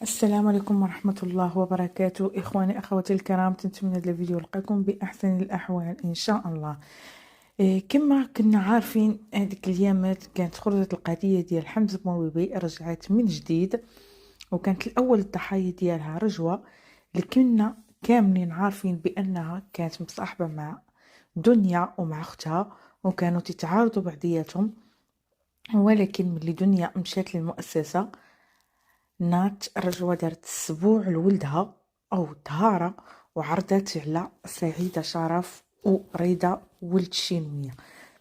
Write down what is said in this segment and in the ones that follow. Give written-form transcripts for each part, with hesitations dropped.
السلام عليكم ورحمة الله وبركاته. إخواني أخواتي الكرام، نتمنى هذا الفيديو يلقاكم بأحسن الأحوال إن شاء الله. كما كنا عارفين هذيك الأيامات كانت خرجت القضية ديال حمزة بومبيبي، رجعت من جديد، وكانت الأول الضحايا ديالها رجوة اللي كنا كاملين عارفين بأنها كانت مصاحبة مع دنيا ومع أختها، وكانوا تتعارضوا بعضياتهم. ولكن ملي دنيا مشات للمؤسسة، نات رجوة دارت السبوع لولدها أو طهارة، وعرضت على سعيدة شرف ورضا ولد الشينوية.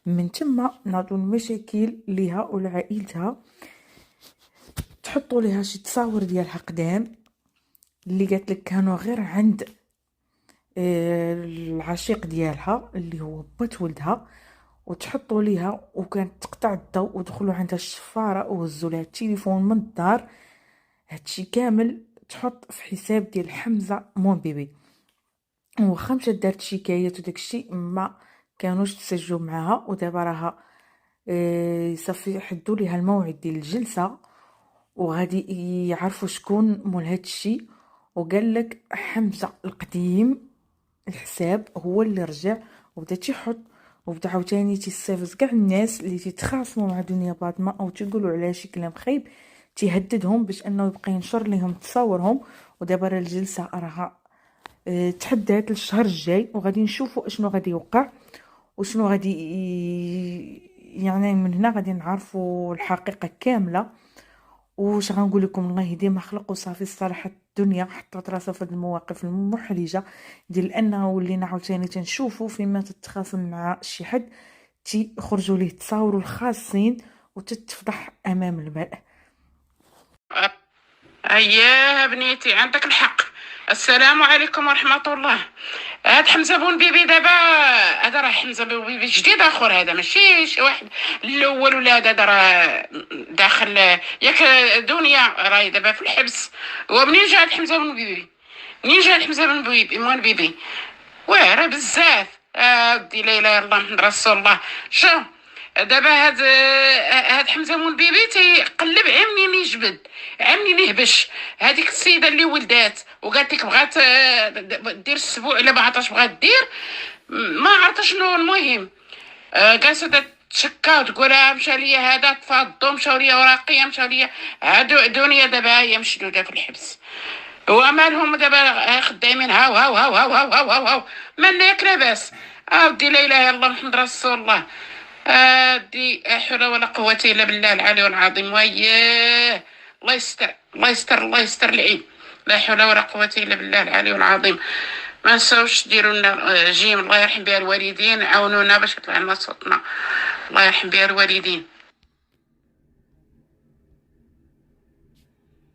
من تما ناضوا المشاكل ليها ولعائلتها، تحطوا ليها شي تصاور ديالها قدام اللي قالت لك كانوا غير عند العشيق ديالها اللي هو بات ولدها، وتحطوا ليها، وكانت تقطع الضوء ودخلوا عندها الشفاره وهزوا لها التليفون من الدار. هادشي كامل تحط في حساب ديال حمزة بومبيبي، واخا مشات دارت شكايات وداكشي ما كانوش تسجلوا معاها. ودابا راها صافي حدوا ليها الموعد ديال الجلسه، وغادي يعرفوا شكون مول هادشي. وقال لك حمزة القديم الحساب هو اللي رجع وبدا تيحط، وبدا عاوتاني تيستفز كاع الناس اللي تيتخاصموا مع دنيا باطمه او تيقولوا عليها شي كلام خايب، تيهددهم باش انه يبقى ينشر لهم تصاورهم. ودابا راه الجلسه راها تحدات للشهر الجاي، وغادي نشوفوا اشنو غادي يوقع وشنو غادي يعني من هنا غادي نعرفوا الحقيقه كامله. واش غنقول لكم، الله يهدي ما خلق وصافي. الصراحه الدنيا حطت راسها في هذه المواقف المحرجه ديال انه ولينا عاوتاني تنشوفوا فيما تتخاصم مع شي حد تيخرجوا ليه تصاوروا الخاصين وتتفضح امام المرء. اييه بنيتي عندك الحق. السلام عليكم ورحمة الله. هاد حمزة بومبيبي دابا، هذا راه حمزة بومبيبي جديد اخر، هذا ماشي شي واحد الاول ولا هذا راه داخل ياك دنيا راهي دابا في الحبس. ومنين جا هاد حمزة بومبيبي؟ منين جا هاد حمزة بومبيبي؟ واعره بزاف. ودي لا اله الا الله محمد رسول الله. شو دابا هاد حمزه بومبيبي تيقلب عام منين يجبد، عام منين يهبش. هذيك السيده اللي ولدات وقالت لك بغات دير السبوع الا ما عرفتش بغات دير، ما عرفت شنو المهم. جالسه تشكى وتقول مشى ليا هذا تفاضوا، مشاو ليا وراقيه، مشاو ليا هادو دنيا دابا هي مشدوده في الحبس. ومالهم دابا خدامين هاو هاو هاو هاو هاو هاو هاو هاو مالنا ياك لاباس. ودي لا اله الا الله محمد رسول الله. دي حول ولا قوة الا بالله العلي العظيم. وياه الله يستر الله يستر الله يستر العين. لا حول ولا قوة الا بالله العلي العظيم. ما نساوش ديروا لنا جيم، الله يرحم بها الوالدين، عاونونا باش يطلع لنا صوتنا، الله يرحم بها الوالدين.